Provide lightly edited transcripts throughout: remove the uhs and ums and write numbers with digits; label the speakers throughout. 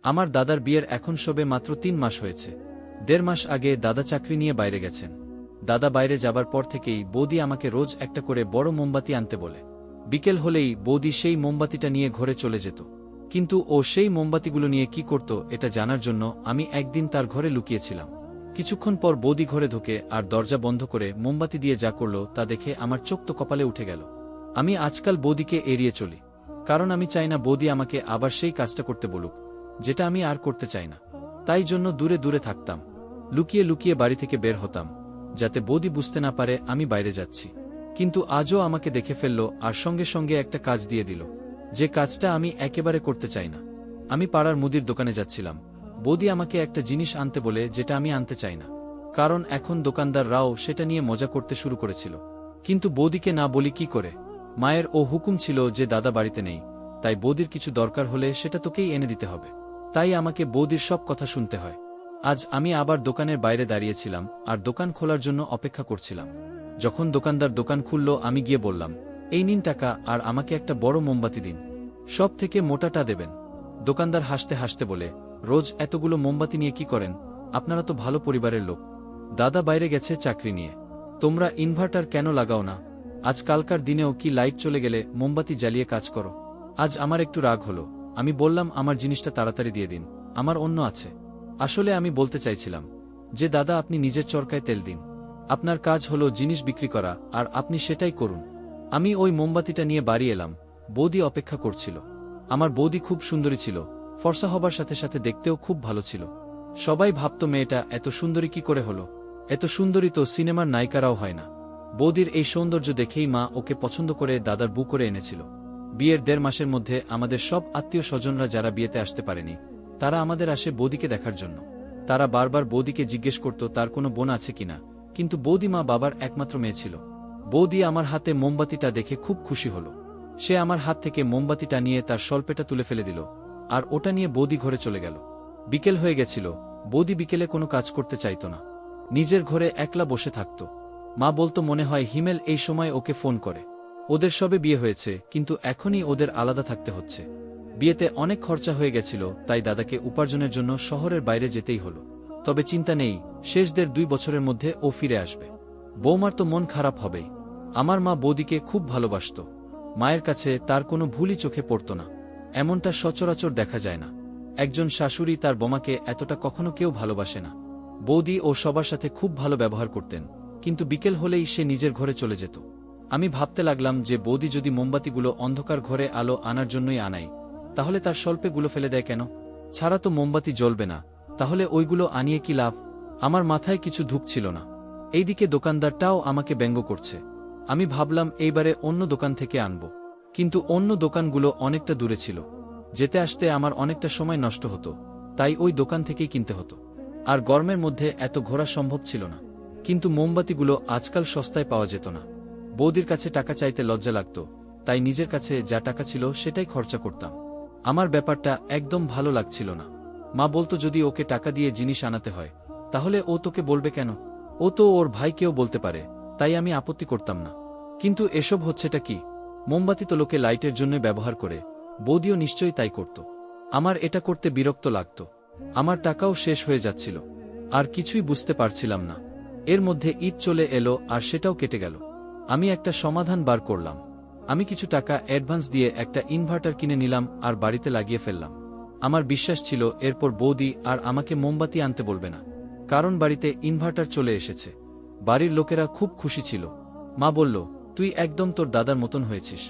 Speaker 1: আমার দাদার বিয়ের এখন সবে মাত্র ৩ মাস হয়েছে। ১.৫ মাস আগে দাদা চাকরি নিয়ে বাইরে গেছেন। দাদা বাইরে যাবার পর থেকেই বৌদি আমাকে রোজ একটা করে বড় মোমবাতি আনতে বলে। বিকেল হলেই বৌদি সেই মোমবাতিটা নিয়ে ঘরে চলে যেত। কিন্তু ও সেই মোমবাতিগুলো নিয়ে কি করত এটা জানার জন্য আমি একদিন তার ঘরে লুকিয়েছিলাম। কিছুক্ষণ পর বৌদি ঘরে ঢুকে আর দরজা বন্ধ করে মোমবাতি দিয়ে যা করল তা দেখে আমার চোখ তো কপালে উঠে গেল। আমি আজকাল বৌদিকে এড়িয়ে চলি, কারণ আমি চাই না বৌদি আমাকে আবার সেই কাজটা করতে বলুক যেটা আমি আর করতে চাই না। তাই জন্য দূরে দূরে থাকতাম, লুকিয়ে লুকিয়ে বাড়ি থেকে বের হতাম, যাতে বৌদি বুঝতে না পারে আমি বাইরে যাচ্ছি। কিন্তু আজও আমাকে দেখে ফেলল আর সঙ্গে সঙ্গে একটা কাজ দিয়ে দিল, যে কাজটা আমি একেবারে করতে চাই না। আমি পাড়ার মুদির দোকানে যাচ্ছিলাম, বৌদি আমাকে একটা জিনিস আনতে বলে যেটা আমি আনতে চাই না, কারণ এখন দোকানদাররাও সেটা নিয়ে মজা করতে শুরু করেছিল। কিন্তু বৌদিকে না বলি কি করে? মায়ের ও হুকুম ছিল যে দাদা বাড়িতে নেই, তাই বৌদির কিছু দরকার হলে সেটা তোকেই এনে দিতে হবে। তাই আমাকে বৌদির সব কথা শুনতে হয়। আজ আমি আবার দোকানের বাইরে দাঁড়িয়েছিলাম আর দোকান খোলার জন্য অপেক্ষা করছিলাম। যখন দোকানদার দোকান খুলল আমি গিয়ে বললাম, এই নিন টাকা, আর আমাকে একটা বড় মোমবাতি দিন, সব থেকে মোটাটা দেবেন। দোকানদার হাসতে হাসতে বলে, রোজ এতগুলো মোমবাতি নিয়ে কি করেন? আপনারা তো ভালো পরিবারের লোক, দাদা বাইরে গেছে চাকরি নিয়ে, তোমরা ইনভার্টার কেন লাগাও না? আজকালকার দিনেও কি লাইট চলে গেলে মোমবাতি জ্বালিয়ে কাজ করো? আজ আমার একটু রাগ হলো। আমি বললাম, আমার জিনিসটা তাড়াতাড়ি দিয়ে দিন, আমার অন্য আছে। আসলে আমি বলতে চাইছিলাম যে দাদা, আপনি নিজের চরকায় তেল দিন, আপনার কাজ হলো জিনিস বিক্রি করা, আর আপনি সেটাই করুন। আমি ওই মোমবাতিটা নিয়ে বাড়ি এলাম। বৌদি অপেক্ষা করছিল। আমার বৌদি খুব সুন্দরী ছিল, ফর্সা হবার সাথে সাথে দেখতেও খুব ভালো ছিল। সবাই ভাবত মেয়েটা এত সুন্দরী কি করে হলো, এত সুন্দরী তো সিনেমার নায়িকারাও হয় না। বৌদির এই সৌন্দর্য দেখেই মা ওকে পছন্দ করে দাদার বউ করে এনেছিল। বিয়ের ১.৫ মাসের মধ্যে আমাদের সব আত্মীয় স্বজনরা যারা বিয়েতে আসতে পারেনি, তারা আমাদের আসে বৌদিকে দেখার জন্য। তারা বারবার বৌদিকে জিজ্ঞেস করত তার কোনো বোন আছে কিনা, কিন্তু বৌদি মা বাবার একমাত্র মেয়ে ছিল। বৌদি আমার হাতে মোমবাতিটা দেখে খুব খুশি হল। সে আমার হাত থেকে মোমবাতিটা নিয়ে তার স্বল্পেটা তুলে ফেলে দিল, আর ওটা নিয়ে বৌদি ঘরে চলে গেল। বিকেল হয়ে গেছিল। বৌদি বিকেলে কোনো কাজ করতে চাইত না, নিজের ঘরে একলা বসে থাকত। মা বলতো, মনে হয় হিমেল এই সময় ওকে ফোন করে। ওদের সবে বিয়ে হয়েছে, কিন্তু এখনই ওদের আলাদা থাকতে হচ্ছে। বিয়েতে অনেক খরচা হয়ে গেছিল, তাই দাদাকে উপার্জনের জন্য শহরের বাইরে যেতেই হলো। তবে চিন্তা নেই, শেষ ১.৫-২ বছরের মধ্যে ও ফিরে আসবে। বৌমার তো মন খারাপ হবেই। আমার মা বৌদিকে খুব ভালোবাসত। মায়ের কাছে তার কোনো ভুলই চোখে পড়ত না। এমনটা সচরাচর দেখা যায় না। একজন শাশুড়ি তার বোমাকে এতটা কখনো কেউ ভালোবাসে না। বৌদি ও সবার সাথে খুব ভালো ব্যবহার করতেন, কিন্তু বিকেল হলেই সে নিজের ঘরে চলে যেত। আমি ভাবতে লাগলাম যে বৌদি যদি মোমবাতিগুলো অন্ধকার ঘরে আলো আনার জন্যই আনাই, তাহলে তার স্বল্পেগুলো ফেলে দেয় কেন? ছাড়া তো মোমবাতি জ্বলবে না, তাহলে ওইগুলো আনিয়ে কি লাভ? আমার মাথায় কিছু ঢুকছিল না। এইদিকে দোকানদারটাও আমাকে ব্যঙ্গ করছে। আমি ভাবলাম এইবারে অন্য দোকান থেকে আনব, কিন্তু অন্য দোকানগুলো অনেকটা দূরে ছিল। যেতে আসতে আমার অনেকটা সময় নষ্ট হতো, তাই ওই দোকান থেকেই কিনতে হতো। আর গরমের মধ্যে এত ঘোরা সম্ভব ছিল না। কিন্তু মোমবাতিগুলো আজকাল সস্তায় পাওয়া যেত না। বৌদির কাছে টাকা চাইতে লজ্জা লাগত, তাই নিজের কাছে যা টাকা ছিল সেটাই খরচা করতাম। আমার ব্যাপারটা একদম ভালো লাগছিল না। মা বলতো, যদি ওকে টাকা দিয়ে জিনিস আনাতে হয়, তাহলে ও তোকে বলবে কেন? ও তো ওর ভাইকেও বলতে পারে। তাই আমি আপত্তি করতাম না। কিন্তু এসব হচ্ছেটা কি? মোমবাতি তো লোকে লাইটের জন্য ব্যবহার করে, বৌদিও নিশ্চয়ই তাই করত। আমার এটা করতে বিরক্ত লাগত। আমার টাকাও শেষ হয়ে যাচ্ছিল, আর কিছুই বুঝতে পারছিলাম না। এর মধ্যে ঈদ চলে এলো আর সেটাও কেটে গেল। আমি একটা সমাধান বার করলাম। আমি কিছু টাকা অ্যাডভান্স দিয়ে একটা ইনভার্টার কিনে নিলাম আর বাড়িতে লাগিয়ে ফেললাম। আমার বিশ্বাস ছিল এরপর বৌদি আর আমাকে মোমবাতি আনতে বলবে না, কারণ বাড়িতে ইনভার্টার চলে এসেছে। বাড়ির লোকেরা খুব খুশি ছিল। মা বলল, তুই একদম তোর দাদার মতন হয়েছিস,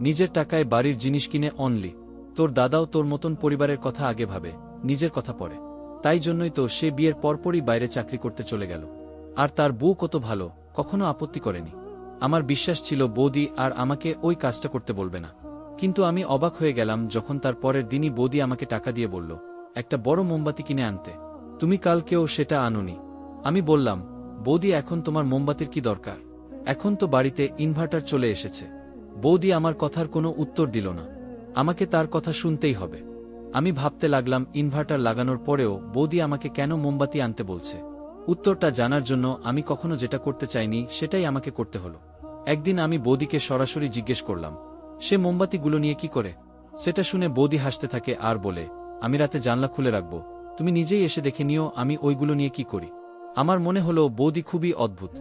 Speaker 1: নিজের টাকায় বাড়ির জিনিস কিনে অনলি। তোর দাদাও তোর মতন পরিবারের কথা আগে ভাবে, নিজের কথা পরে। তাই জন্যই তো সে বিয়ের পরপরই বাইরে চাকরি করতে চলে গেল। আর তার বউ কত ভালো, কখনো আপত্তি করেনি। আমার বিশ্বাস ছিল বৌদি আর আমাকে ওই কাজটা করতে বলবে না। কিন্তু আমি অবাক হয়ে গেলাম যখন তার পরের দিনই বৌদি আমাকে টাকা দিয়ে বলল, একটা বড় মোমবাতি কিনে আনতে। তুমি কালকেও সেটা আনোনি। আমি বললাম, বৌদি, এখন তোমার মোমবাতির কি দরকার? এখন তো বাড়িতে ইনভার্টার চলে এসেছে। বৌদি আমার কথার কোনো উত্তর দিল না। আমাকে তার কথা শুনতেই হবে। আমি ভাবতে লাগলাম, ইনভার্টার লাগানোর পরেও বৌদি আমাকে কেন মোমবাতি আনতে বলছে। উত্তরটা জানার জন্য আমি কখনো যেটা করতে চাইনি সেটাই আমাকে করতে হলো। একদিন আমি বৌদিকে সরাসরি জিজ্ঞেস করলাম, সে মোমবাতিগুলো নিয়ে কি করে? সেটা শুনে বৌদি হাসতে থাকে আর বলে, আমি রাতে জানলা খুলে রাখব, তুমি নিজেই এসে দেখে নিও আমি ওইগুলো নিয়ে কি করি। আমার মনে হলো বৌদি খুবই অদ্ভুত।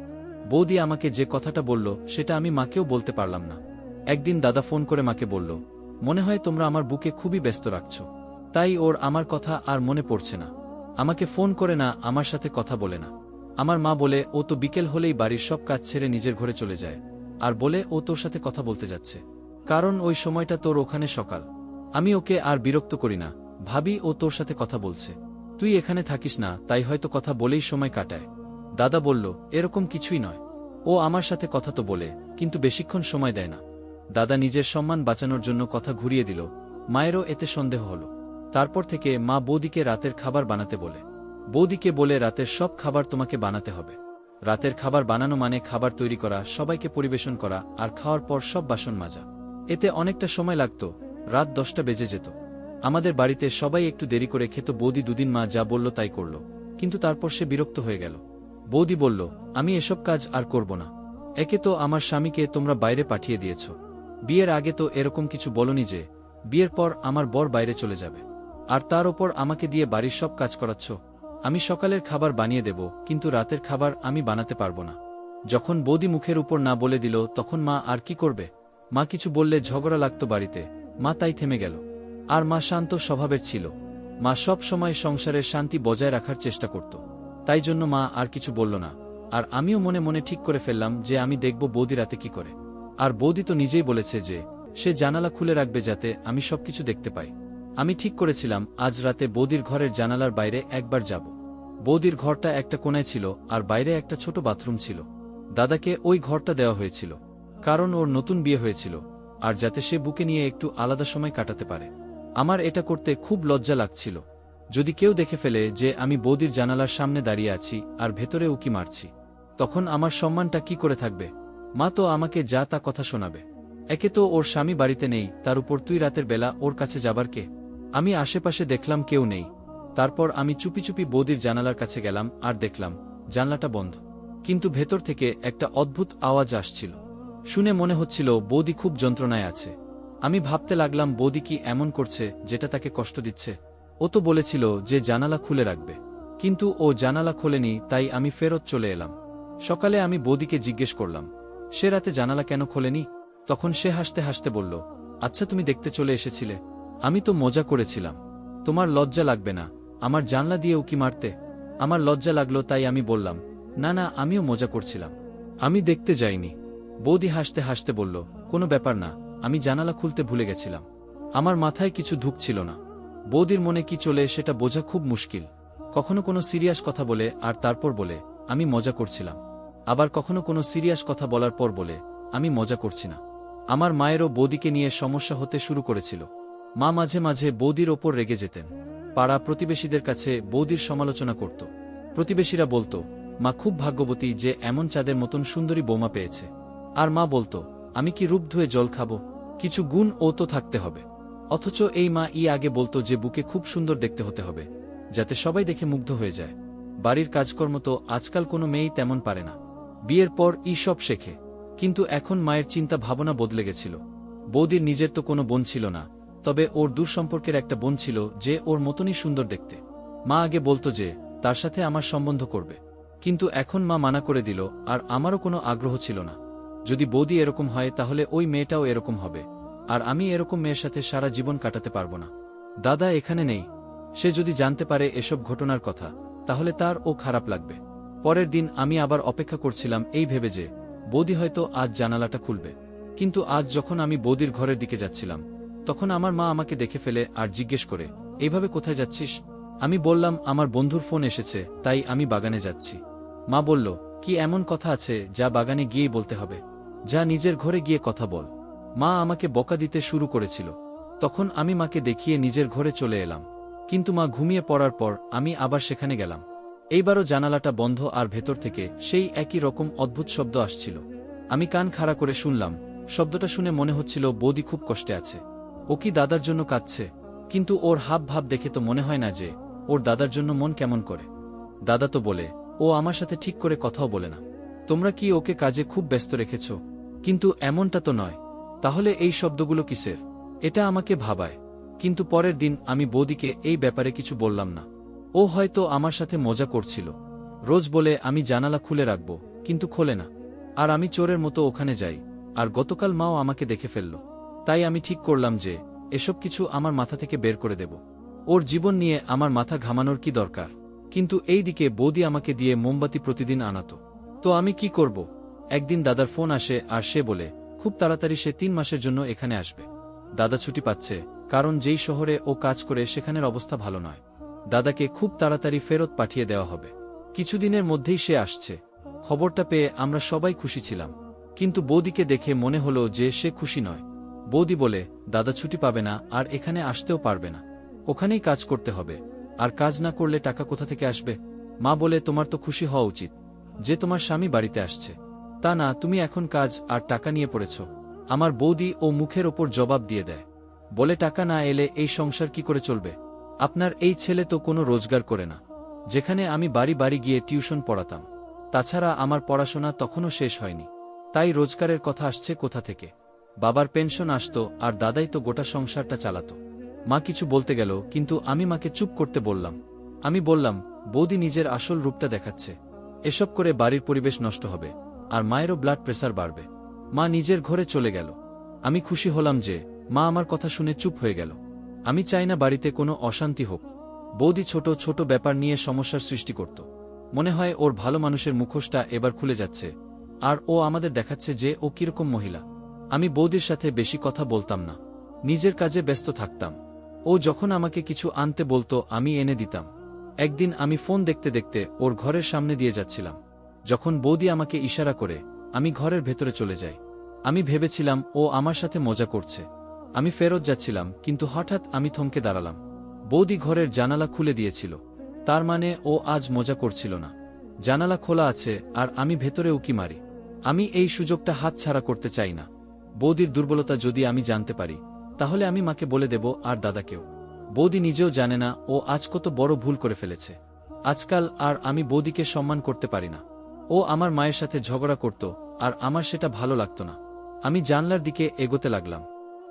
Speaker 1: বৌদি আমাকে যে কথাটা বলল সেটা আমি মাকেও বলতে পারলাম না। একদিন দাদা ফোন করে মাকে বলল, মনে হয় তোমরা আমার বুকে খুবই ব্যস্ত রাখছ, তাই ওর আমার কথা আর মনে পড়ছে না, আমাকে ফোন করে না, আমার সাথে কথা বলে না। আমার মা বলে, ও তো বিকেল হলেই বাড়ির সব কাজ ছেড়ে নিজের ঘরে চলে যায়, আর বলে ও তোর সাথে কথা বলতে যাচ্ছে, কারণ ওই সময়টা তোর ওখানে সকাল। আমি ওকে আর বিরক্ত করি না, ভাবি ও তোর সাথে কথা বলছে, তুই এখানে থাকিস না, তাই হয়তো কথা বলেই সময় কাটায়। দাদা বলল, এরকম কিছুই নয়, ও আমার সাথে কথা তো বলে, কিন্তু বেশিক্ষণ সময় দেয় না। দাদা নিজের সম্মান বাঁচানোর জন্য কথা ঘুরিয়ে দিল। মায়েরও এতে সন্দেহ হল। তারপর থেকে মা বৌদিকে রাতের খাবার বানাতে বলে। বৌদিকে বলে, রাতের সব খাবার তোমাকে বানাতে হবে। রাতের খাবার বানানো মানে খাবার তৈরি করা, সবাইকে পরিবেশন করা, আর খাওয়ার পর সব বাসন মাজা। এতে অনেকটা সময় লাগত, রাত 10টা বেজে যেত। আমাদের বাড়িতে সবাই একটু দেরি করে খেত। বৌদি দুদিন মা যা বলল তাই করল, কিন্তু তারপর সে বিরক্ত হয়ে গেল। বৌদি বলল, আমি এসব কাজ আর করব না। একে তো আমার স্বামীকে তোমরা বাইরে পাঠিয়ে দিয়েছ, বিয়ের আগে তো এরকম কিছু বলনি যে বিয়ের পর আমার বর বাইরে চলে যাবে, আর তার ওপর আমাকে দিয়ে বাড়ির সব কাজ করাচ্ছ। আমি সকালের খাবার বানিয়ে দেব, কিন্তু রাতের খাবার আমি বানাতে পারবো না। যখন বৌদি মুখের উপর না বলে দিল, তখন মা আর কি করবে? মা কিছু বললে ঝগড়া লাগতো বাড়িতে, মা তাই থেমে গেল। আর মা শান্ত স্বভাবের ছিল, মা সব সময় সংসারের শান্তি বজায় রাখার চেষ্টা করত, তাই জন্য মা আর কিছু বলল না। আর আমিও মনে মনে ঠিক করে ফেললাম যে আমি দেখব বৌদি রাতে কি করে। আর বৌদি তো নিজেই বলেছে যে সে জানালা খুলে রাখবে যাতে আমি সবকিছু দেখতে পাই। আমি ঠিক করেছিলাম আজ রাতে বৌদির ঘরের জানালার বাইরে একবার যাব। বৌদির ঘরটা একটা কোণায় ছিল, আর বাইরে একটা ছোট বাথরুম ছিল। দাদাকে ওই ঘরটা দেওয়া হয়েছিল, কারণ ওর নতুন বিয়ে হয়েছিল, আর যাতে সে বুকে নিয়ে একটু আলাদা সময় কাটাতে পারে। আমার এটা করতে খুব লজ্জা লাগছিল। যদি কেউ দেখে ফেলে যে আমি বৌদির জানালার সামনে দাঁড়িয়ে আছি আর ভেতরে উকি মারছি, তখন আমার সম্মানটা কি করে থাকবে? মা তো আমাকে যা তা কথা শোনাবে। একে তো ওর স্বামী বাড়িতে নেই, তার উপর তুই রাতের বেলা ওর কাছে যাবার কে? আমি আশেপাশে দেখলাম কেউ নেই। তারপর আমি চুপি চুপি বৌদির জানালার কাছে গেলাম, আর দেখলাম জানলাটা বন্ধ, কিন্তু ভেতর থেকে একটা অদ্ভুত আওয়াজ আসছিল। শুনে মনে হচ্ছিল বৌদি খুব যন্ত্রণায় আছে। আমি ভাবতে লাগলাম, বৌদি কি এমন করছে যেটা তাকে কষ্ট দিচ্ছে? ও তো বলেছিল যে জানালা খুলে রাখবে, কিন্তু ও জানালা খোলেনি, তাই আমি ফেরত চলে এলাম। সকালে আমি বৌদিকে জিজ্ঞেস করলাম, সে রাতে জানালা কেন খোলেনি? তখন সে হাসতে হাসতে বলল, আচ্ছা তুমি দেখতে চলে এসেছিলে, আমি তো মজা করেছিলাম। তোমার লজ্জা লাগবে না আমার জানলা দিয়ে উকি মারতে? আমার লজ্জা লাগলো, তাই আমি বললাম, না না, আমিও মজা করছিলাম, আমি দেখতে যাইনি। বৌদি হাসতে হাসতে বলল, কোনো ব্যাপার না, আমি জানালা খুলতে ভুলে গেছিলাম। আমার মাথায় কিছু ঢুকছিল না। বৌদির মনে কি চলে সেটা বোঝা খুব মুশকিল। কখনো কোনো সিরিয়াস কথা বলে আর তারপর বলে আমি মজা করছিলাম, আবার কখনো কোনো সিরিয়াস কথা বলার পর বলে আমি মজা করছি না। আমার মায়েরও বৌদিকে নিয়ে সমস্যা হতে শুরু করেছিল। মা মাঝে মাঝে বৌদির ওপর রেগে যেতেন। পাড়া প্রতিবেশীদের কাছে বৌদির সমালোচনা করত। প্রতিবেশীরা বলতো, মা খুব ভাগ্যবতী যে এমন চাঁদের মতন সুন্দরী বৌমা পেয়েছে। আর মা বলতো, আমি কি রূপ ধুয়ে জল খাবো? কিছু গুণ ও তো থাকতে হবে। অথচ এই মা আগে বলতো যে বুকে খুব সুন্দর দেখতে হতে হবে, যাতে সবাই দেখে মুগ্ধ হয়ে যায়। বাড়ির কাজকর্ম তো আজকাল কোনো মেয়েই তেমন পারে না, বিয়ের পর সব শেখে। কিন্তু এখন মায়ের চিন্তা ভাবনা বদলে গেছিল। বৌদির নিজের তো কোনো বোন ছিল না, তবে ওর দূর সম্পর্কের একটা বোন ছিল যে ওর মতনই সুন্দর দেখতে। মা আগে বলতো যে তার সাথে আমার সম্বন্ধ করবে, কিন্তু এখন মা মানা করে দিল, আর আমারও কোনো আগ্রহ ছিল না। যদি বৌদি এরকম হয় তাহলে ওই মেয়েটাও এরকম হবে, আর আমি এরকম মেয়ের সাথে সারা জীবন কাটাতে পারবো না। দাদা এখানে নেই, সে যদি জানতে পারে এসব ঘটনার কথা তাহলে তার ও খারাপ লাগবে। পরের দিন আমি আবার অপেক্ষা করছিলাম এই ভেবে যে বৌদি হয়তো আজ জানালাটা খুলবে। কিন্তু আজ যখন আমি বৌদির ঘরের দিকে যাচ্ছিলাম, তখন আমার মা আমাকে দেখে ফেলে আর জিজ্ঞেস করে, এইভাবে কোথায় যাচ্ছিস? আমি বললাম, আমার বন্ধুর ফোন এসেছে, তাই আমি বাগানে যাচ্ছি। মা বলল, কি এমন কথা আছে যা বাগানে গিয়েই বলতে হবে? যা নিজের ঘরে গিয়ে কথা বল। মা আমাকে বকা দিতে শুরু করেছিল। তখন আমি মাকে দেখিয়ে নিজের ঘরে চলে এলাম। কিন্তু মা ঘুমিয়ে পড়ার পর আমি আবার সেখানে গেলাম। এইবারও জানালাটা বন্ধ, আর ভেতর থেকে সেই একই রকম অদ্ভুত শব্দ আসছিল। আমি কান খাড়া করে শুনলাম। শব্দটা শুনে মনে হচ্ছিল বৌদি খুব কষ্টে আছে। ও কি দাদার জন্য কাঁদছে? কিন্তু ওর হাব ভাব দেখে তো মনে হয় না যে ওর দাদার জন্য মন কেমন করে। দাদা তো বলে ও আমার সাথে ঠিক করে কথাও বলে না। তোমরা কি ওকে কাজে খুব ব্যস্ত রেখেছ? কিন্তু এমনটা তো নয়। তাহলে এই শব্দগুলো কিসের? এটা আমাকে ভাবায়। কিন্তু পরের দিন আমি বৌদিকে এই ব্যাপারে কিছু বললাম না। ও হয়তো আমার সাথে মজা করছিল। রোজ বলে আমি জানালা খুলে রাখব, কিন্তু খোলে না। আর আমি চোরের মতো ওখানে যাই। আর গতকাল মাও আমাকে দেখে ফেলল। তাই আমি ঠিক করলাম যে এসব কিছু আমার মাথা থেকে বের করে দেব। ওর জীবন নিয়ে আমার মাথা ঘামানোর কি দরকার? কিন্তু এই দিকে বৌদি আমাকে দিয়ে মোমবাতি প্রতিদিন আনাতো। তো আমি কি করব? একদিন দাদার ফোন আসে আর সে বলে খুব তাড়াতাড়ি সে 3 মাসের জন্য এখানে আসবে। দাদা ছুটি পাচ্ছে, কারণ যেই শহরে ও কাজ করে সেখানের অবস্থা ভালো নয়। দাদাকে খুব তাড়াতাড়ি ফেরত পাঠিয়ে দেওয়া হবে। কিছুদিনের মধ্যেই সে আসছে। খবরটা পেয়ে আমরা সবাই খুশি ছিলাম, কিন্তু বৌদিকে দেখে মনে হলো যে সে খুশি নয়। বৌদি বলে দাদা ছুটি পাবে না আর এখানে আসতেও পারবে না। ওখানেই কাজ করতে হবে, আর কাজ না করলে টাকা কোথা থেকে আসবে? মা বলে তোমার তো খুশি হওয়া উচিত যে তোমার স্বামী বাড়িতে আসছে। তা না, তুমি এখন কাজ আর টাকা নিয়ে পড়েছ। আমার বৌদি ও মুখের ওপর জবাব দিয়ে দেয়, বলে টাকা না এলে এই সংসার কি করে চলবে? আপনার এই ছেলে তো কোনো রোজগার করে না। যেখানে আমি বাড়ি বাড়ি গিয়ে টিউশন পড়াতাম। তাছাড়া আমার পড়াশোনা তখনও শেষ হয়নি। তাই রোজগারের কথা আসছে কোথা থেকে? বাবার পেনশন আসতো আর দাদাই তো গোটা সংসারটা চালাতো। মা কিছু বলতে গেল, কিন্তু আমি মাকে চুপ করতে বললাম। আমি বললাম, বৌদি নিজের আসল রূপটা দেখাচ্ছে। এসব করে বাড়ির পরিবেশ নষ্ট হবে, আর মায়েরও ব্লাড প্রেসার বাড়বে। মা নিজের ঘরে চলে গেল। আমি খুশি হলাম যে মা আমার কথা শুনে চুপ হয়ে গেল। আমি চাই না বাড়িতে কোনো অশান্তি হোক। বৌদি ছোট ছোট ব্যাপার নিয়ে সমস্যার সৃষ্টি করত। মনে হয় ওর ভালো মানুষের মুখোশটা এবার খুলে যাচ্ছে, আর ও আমাদের দেখাচ্ছে যে ও কিরকম মহিলা। আমি বৌদির সাথে বেশি কথা বলতাম না, নিজের কাজে ব্যস্ত থাকতাম। ও যখন আমাকে কিছু আনতে বলতো আমি এনে দিতাম। একদিন আমি ফোন দেখতে দেখতে ওর ঘরের সামনে দিয়ে যাচ্ছিলাম। যখন বৌদি আমাকে ইশারা করে, আমি ঘরের ভেতরে চলে যাই। আমি ভেবেছিলাম ও আমার সাথে মজা করছে। আমি ফেরত যাচ্ছিলাম, কিন্তু হঠাৎ আমি থমকে দাঁড়ালাম। বৌদি ঘরের জানালা খুলে দিয়েছিল। তার মানে ও আজ মজা করছিল না। জানালা খোলা আছে আর আমি ভেতরে উকি মারি। আমি এই সুযোগটা হাতছাড়া করতে চাই না। বৌদির দুর্বলতা যদি আমি জানতে পারি, তাহলে আমি মাকে বলে দেব, আর দাদাকেও। বৌদি নিজেও জানে না ও আজ কত বড় ভুল করে ফেলেছে। আজকাল আর আমি বৌদিকে সম্মান করতে পারি না। ও আমার মায়ের সাথে ঝগড়া করত, আর আমার সেটা ভালো লাগতো না। আমি জানলার দিকে এগোতে লাগলাম।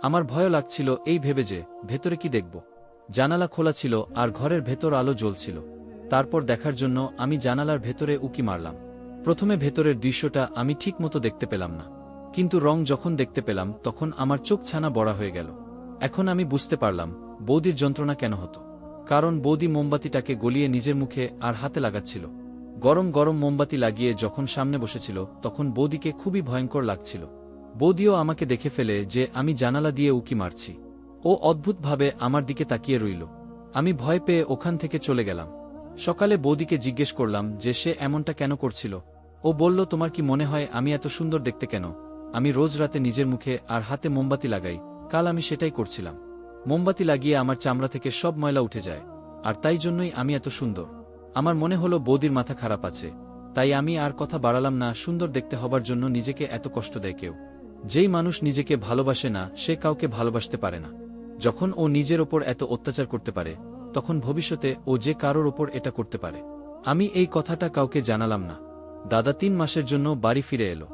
Speaker 1: আমার ভয় লাগছিল এই ভেবে যে ভেতরে কি দেখব। জানালা খোলা ছিল আর ঘরের ভেতর আলো জ্বলছিল। তারপর দেখার জন্য আমি জানালার ভেতরে উকি মারলাম। প্রথমে ভেতরের দৃশ্যটা আমি ঠিক মতো দেখতে পেলাম না, কিন্তু রং যখন দেখতে পেলাম তখন আমার চোখ ছানা বড়া হয়ে গেল। এখন আমি বুঝতে পারলাম বৌদির যন্ত্রণা কেন হতো। কারণ বৌদি মোমবাতিটাকে গলিয়ে নিজের মুখে আর হাতে লাগাচ্ছিল। গরম গরম মোমবাতি লাগিয়ে যখন সামনে বসেছিল তখন বৌদিকে খুবই ভয়ঙ্কর লাগছিল। বৌদিও আমাকে দেখে ফেলে যে আমি জানালা দিয়ে উকি মারছি। ও অদ্ভুতভাবে আমার দিকে তাকিয়ে রইল। আমি ভয় পেয়ে ওখান থেকে চলে গেলাম। সকালে বৌদিকে জিজ্ঞেস করলাম যে সে এমনটা কেন করছিল। ও বলল, তোমার কি মনে হয় আমি এত সুন্দর দেখতে কেন? আমি রোজ রাতে নিজের মুখে আর হাতে মোমবাতি লাগাই। কাল আমি সেটাই করছিলাম। মোমবাতি লাগিয়ে আমার চামড়া থেকে সব ময়লা উঠে যায়, আর তাই জন্যই আমি এত সুন্দর। আমার মনে হলো বৌদির মাথা খারাপ আছে। তাই আমি আর কথা বাড়ালাম না। সুন্দর দেখতে হবার জন্য নিজেকে এত কষ্ট দেয় কেউ? যেই মানুষ নিজেকে ভালোবাসে না সে কাউকে ভালোবাসতে পারে না। যখন ও নিজের ওপর এত অত্যাচার করতে পারে, তখন ভবিষ্যতে ও যে কারোর ওপর এটা করতে পারে। আমি এই কথাটা কাউকে জানালাম না। দাদা 3 মাসের জন্য বাড়ি ফিরে এলো।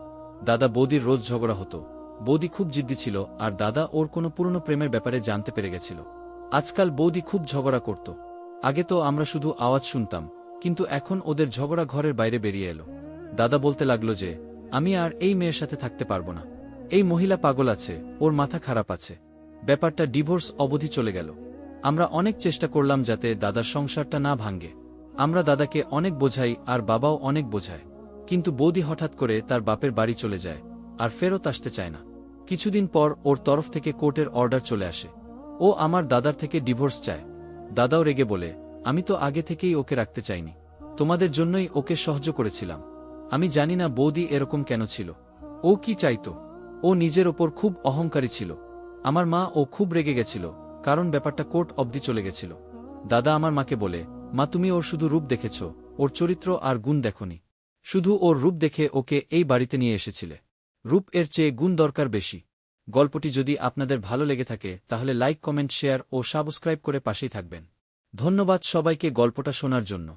Speaker 1: দাদা বৌদির রোজ ঝগড়া হতো। বৌদি খুব জিদ্দি ছিল, আর দাদা ওর কোনো পুরনো প্রেমের ব্যাপারে জানতে পেরে গেছিল। আজকাল বৌদি খুব ঝগড়া করত। আগে তো আমরা শুধু আওয়াজ শুনতাম, কিন্তু এখন ওদের ঝগড়া ঘরের বাইরে বেরিয়ে এলো। দাদা বলতে লাগলো যে আমি আর এই মেয়ের সাথে থাকতে পারবো না। এই মহিলা পাগল আছে, ওর মাথা খারাপ আছে। ব্যাপারটা ডিভোর্স অবধি চলে গেল। আমরা অনেক চেষ্টা করলাম যাতে দাদার সংসারটা না ভাঙ্গে। আমরা দাদাকে অনেক বোঝাই আর বাবাও অনেক বোঝায়, কিন্তু বৌদি হঠাৎ করে তার বাপের বাড়ি চলে যায় আর ফেরত আসতে চায় না। কিছুদিন পর ওর তরফ থেকে কোর্টের অর্ডার চলে আসে। ও আমার দাদার থেকে ডিভোর্স চায়। দাদাও রেগে বলে, আমি তো আগে থেকেই ওকে রাখতে চাইনি, তোমাদের জন্যই ওকে সহ্য করেছিলাম। আমি জানি না বৌদি এরকম কেন ছিল। ও কি চাইতো? ও নিজের ওপর খুব অহংকারী ছিল। আমার মা ও খুব রেগে গেছিল, কারণ ব্যাপারটা কোর্ট অবধি চলে গেছিল। দাদা আমার মাকে বলে, মা তুমি ওর শুধু রূপ দেখেছ, ওর চরিত্র আর গুণ দেখনি। শুধু ওর রূপ দেখে ওকে এই বাড়িতে নিয়ে এসেছিলে। রূপ এর চেয়ে গুণ দরকার বেশি। গল্পটি যদি আপনাদের ভালো লেগে থাকে তাহলে লাইক, কমেন্ট, শেয়ার ও সাবস্ক্রাইব করে পাশেই থাকবেন। ধন্যবাদ সবাইকে গল্পটা শোনার জন্য।